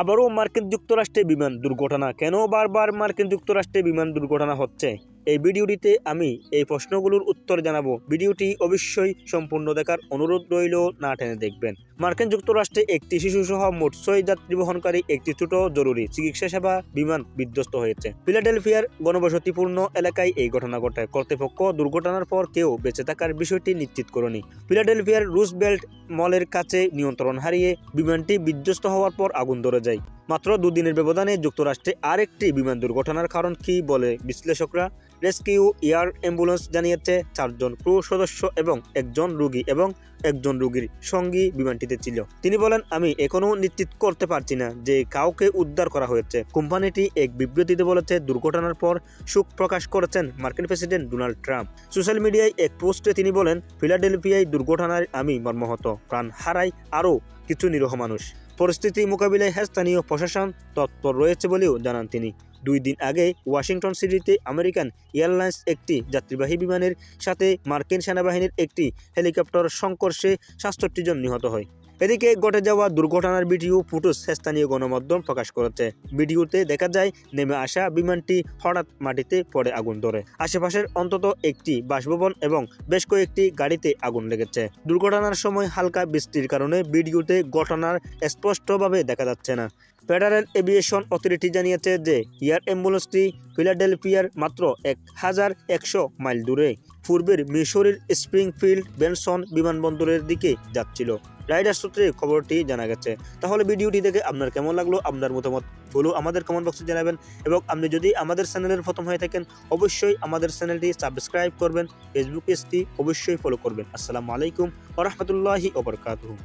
আবারও মার্কিন যুক্তরাষ্ট্রে বিমান দুর্ঘটনা। কেন বারবার মার্কিন যুক্তরাষ্ট্রে বিমান দুর্ঘটনা হচ্ছে? এই ভিডিওটিতে আমি এই প্রশ্নগুলোর উত্তর জানাবো। ভিডিওটি অবশ্যই সম্পূর্ণ দেখার অনুরোধ রইল, না টেনে দেখবেন। মার্কিন যুক্তরাষ্ট্রে একটি শিশুসহ মোট 6 যাত্রী বহনকারী একটি ছোট জরুরি চিকিৎসা সেবা বিমান বিধ্বস্ত হয়েছে। ফিলাডেলফিয়ার ঘনবসতিপূর্ণ এলাকায় এই ঘটনা ঘটে। কর্তৃপক্ষ দুর্ঘটনার পর কেউ বেঁচে থাকার বিষয়টি নিশ্চিত করেনি। ফিলাডেলফিয়ার রুজবেল্ট মলের কাছে নিয়ন্ত্রণ হারিয়ে বিমানটি বিধ্বস্ত হওয়ার পর আগুন ধরে যায়। মাত্র দুদিনের ব্যবধানে যুক্তরাষ্ট্রে আরেকটি বিমান দুর্ঘটনার কারণ কি বলে বিশ্লেষকরা? রেস্কিউ এয়ার অ্যাম্বুলেন্স জানিয়েছে 4 জন ক্রু সদস্য এবং একজন রোগীর সঙ্গী বিমানটিতে ছিল। তিনি বলেন, আমি এখনো নিশ্চিত করতে পারছি না যে কাউকে উদ্ধার করা হয়েছে। কোম্পানিটি এক বিবৃতিতে বলেছে, দুর্ঘটনার পর শোক প্রকাশ করেছেন মার্কিন প্রেসিডেন্ট ডোনাল্ড ট্রাম্প। সোশ্যাল মিডিয়ায় এক পোস্টে তিনি বলেন, ফিলাডেলফিয়ায় দুর্ঘটনায় আমি মর্মাহত, প্রাণ হারাই আরও কিছু নিরীহ মানুষ। পরিস্থিতি মোকাবিলায় স্থানীয় প্রশাসন তৎপর রয়েছে বলেও জানান তিনি। 2 দিন আগে ওয়াশিংটন সিটিতে আমেরিকান এয়ারলাইন্স একটি যাত্রীবাহী বিমানের সাথে মার্কিন সেনাবাহিনীর একটি হেলিকপ্টার সংঘর্ষে 67 জন নিহত হয়। এদিকে ঘটে যাওয়া দুর্ঘটনার ভিডিও ফুটেজ স্থানীয় গণমাধ্যম প্রকাশ করেছে। ভিডিওতে দেখা যায় নেমে আসা বিমানটি হঠাৎ মাটিতে পড়ে আগুন ধরে। আশেপাশের অন্তত একটি বাসভবন এবং বেশ কয়েকটি গাড়িতে আগুন লেগেছে। দুর্ঘটনার সময় হালকা বৃষ্টির কারণে ভিডিওতে ঘটনার স্পষ্টভাবে দেখা যাচ্ছে না। ফেডারেল এভিয়েশন অথরিটি জানিয়েছে যে এয়ার অ্যাম্বুলেন্সটি ফিলাডেলফিয়ার মাত্র 1100 মাইল দূরে পূর্বের মিসৌরির স্প্রিংফিল্ড বেনসন বিমানবন্দরের দিকে যাচ্ছিল। রাইডার সূত্রে খবরটি জানা গেছে। তাহলে ভিডিওটি দেখে আপনার কেমন লাগলো, আপনার মতামত বলো আমাদের কমেন্ট বক্সে জানাবেন। এবং আপনি যদি আমাদের চ্যানেলের প্রথম হয়ে থাকেন, অবশ্যই আমাদের চ্যানেলটি সাবস্ক্রাইব করবেন, ফেসবুক পেজটি অবশ্যই ফলো করবেন। আসসালামু আলাইকুম ওয়া রাহমাতুল্লাহি ওয়া বারাকাতুহু।